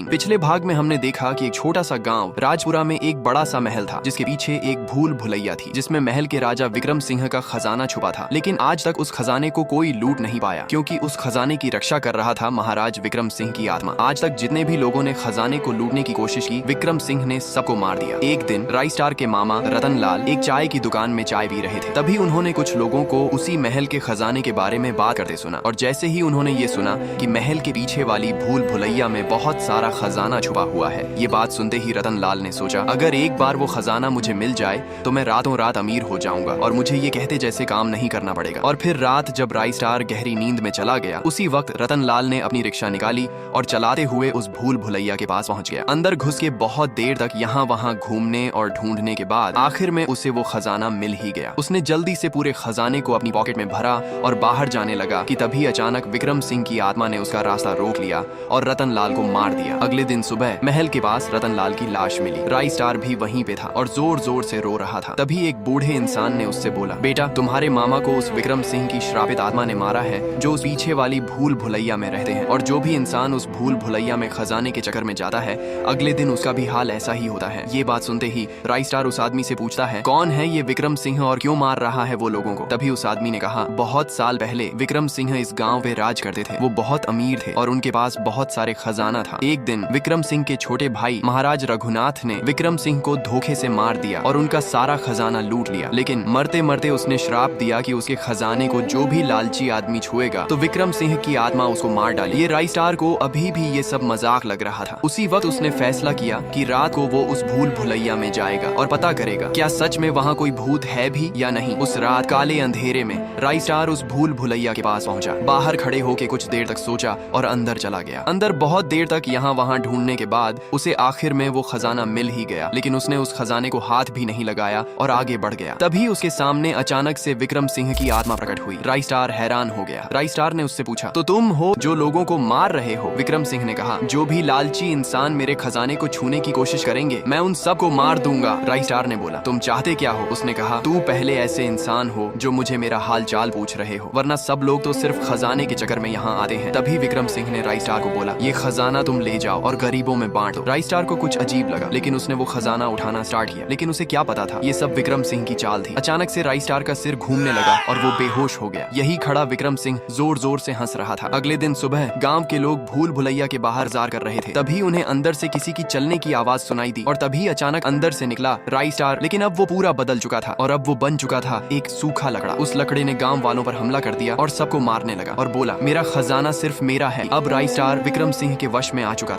पिछले भाग में हमने देखा कि एक छोटा सा गांव राजपुरा में एक बड़ा सा महल था जिसके पीछे एक भूल भुलैया थी जिसमें महल के राजा विक्रम सिंह का खजाना छुपा था। लेकिन आज तक उस खजाने को कोई लूट नहीं पाया क्योंकि उस खजाने की रक्षा कर रहा था महाराज विक्रम सिंह की आत्मा। आज तक जितने भी लोगों ने खजाने को लूटने की कोशिश की, विक्रम सिंह ने सबको मार दिया। एक दिन राई स्टार के मामा रतन लाल एक चाय की दुकान में चाय पी रहे थे। तभी उन्होंने कुछ लोगों को उसी महल के खजाने के बारे में बात करते सुना और जैसे ही उन्होंने ये सुना कि महल के पीछे वाली भूल भुलैया में बहुत सारा खजाना छुपा हुआ है, ये बात सुनते ही रतन लाल ने सोचा अगर एक बार वो खजाना मुझे मिल जाए तो मैं रातों रात अमीर हो जाऊंगा और मुझे ये कहते जैसे काम नहीं करना पड़ेगा। और फिर रात जब राई स्टार गहरी नींद में चला गया, उसी वक्त रतन लाल ने अपनी रिक्शा निकाली और चलाते हुए उस भूल भुलैया के पास पहुंच गया। अंदर घुस के बहुत देर तक यहाँ वहाँ घूमने और ढूंढने के बाद आखिर में उसे वो खजाना मिल ही गया। उसने जल्दी से पूरे खजाने को अपनी पॉकेट में भरा और बाहर जाने लगा कि तभी अचानक विक्रम सिंह की आत्मा ने उसका रास्ता रोक लिया और रतन लाल को मार दिया। अगले दिन सुबह महल के पास रतन लाल की लाश मिली। राई स्टार भी वहीं पे था और जोर जोर से रो रहा था। तभी एक बूढ़े इंसान ने उससे बोला, बेटा तुम्हारे मामा को उस विक्रम सिंह की श्रापित आत्मा ने मारा है जो उस पीछे वाली भूल भुलैया में रहते हैं, और जो भी इंसान उस भूल भुलैया में खजाने के चक्कर में जाता है अगले दिन उसका भी हाल ऐसा ही होता है। ये बात सुनते ही राई स्टार उस आदमी से पूछता है, कौन है ये विक्रम सिंह और क्यों मार रहा है वो लोगों को? तभी उस आदमी ने कहा, बहुत साल पहले विक्रम सिंह इस गाँव पे राज करते थे। वो बहुत अमीर थे और उनके पास बहुत सारे खजाना था। एक दिन विक्रम सिंह के छोटे भाई महाराज रघुनाथ ने विक्रम सिंह को धोखे से मार दिया और उनका सारा खजाना लूट लिया। लेकिन मरते मरते उसने श्राप दिया कि उसके खजाने को जो भी लालची आदमी छुएगा तो विक्रम सिंह की आत्मा उसको मार डाले। ये राई स्टार को अभी भी ये सब मजाक लग रहा था। उसी वक्त उसने फैसला किया कि रात को वो उस भूल भुलैया में जाएगा और पता करेगा क्या सच में वहाँ कोई भूत है भी या नहीं। उस रात काले अंधेरे में राई स्टार उस भूल भुलैया के पास पहुंचा। बाहर खड़े होके कुछ देर तक सोचा और अंदर चला गया। अंदर बहुत देर तक यहाँ वहाँ ढूंढने के बाद उसे आखिर में वो खजाना मिल ही गया। लेकिन उसने उस खजाने को हाथ भी नहीं लगाया और आगे बढ़ गया। तभी उसके सामने अचानक से विक्रम सिंह की आत्मा प्रकट हुई। राई स्टार हैरान हो गया। राई स्टार ने उससे पूछा, तो तुम हो जो लोगों को मार रहे हो? विक्रम सिंह ने कहा, जो भी लालची इंसान मेरे खजाने को छूने की कोशिश करेंगे मैं उन सबको मार दूंगा। राई स्टार ने बोला, तुम चाहते क्या हो? उसने कहा, तू पहले ऐसे इंसान हो जो मुझे मेरा हाल चाल पूछ रहे हो, वरना सब लोग तो सिर्फ खजाने के चक्कर में यहाँ आते हैं। तभी विक्रम सिंह ने राई स्टार को बोला, ये खजाना तुम ले जाओ और गरीबों में बांट दो। राई स्टार को कुछ अजीब लगा लेकिन उसने वो खजाना उठाना स्टार्ट किया। लेकिन उसे क्या पता था ये सब विक्रम सिंह की चाल थी। अचानक से राई स्टार का सिर घूमने लगा और वो बेहोश हो गया। यही खड़ा विक्रम सिंह जोर जोर से हंस रहा था। अगले दिन सुबह गांव के लोग भूल भुलैया के बाहर इंतजार कर रहे थे। तभी उन्हें अंदर से किसी की चलने की आवाज सुनाई दी और तभी अचानक अंदर से निकला राई स्टार। लेकिन अब वो पूरा बदल चुका था और अब वो बन चुका था एक सूखा लकड़ा। उस लकड़े ने गांव वालों पर हमला कर दिया और सबको मारने लगा और बोला, मेरा खजाना सिर्फ मेरा है। अब राई स्टार विक्रम सिंह के वश में आ चुका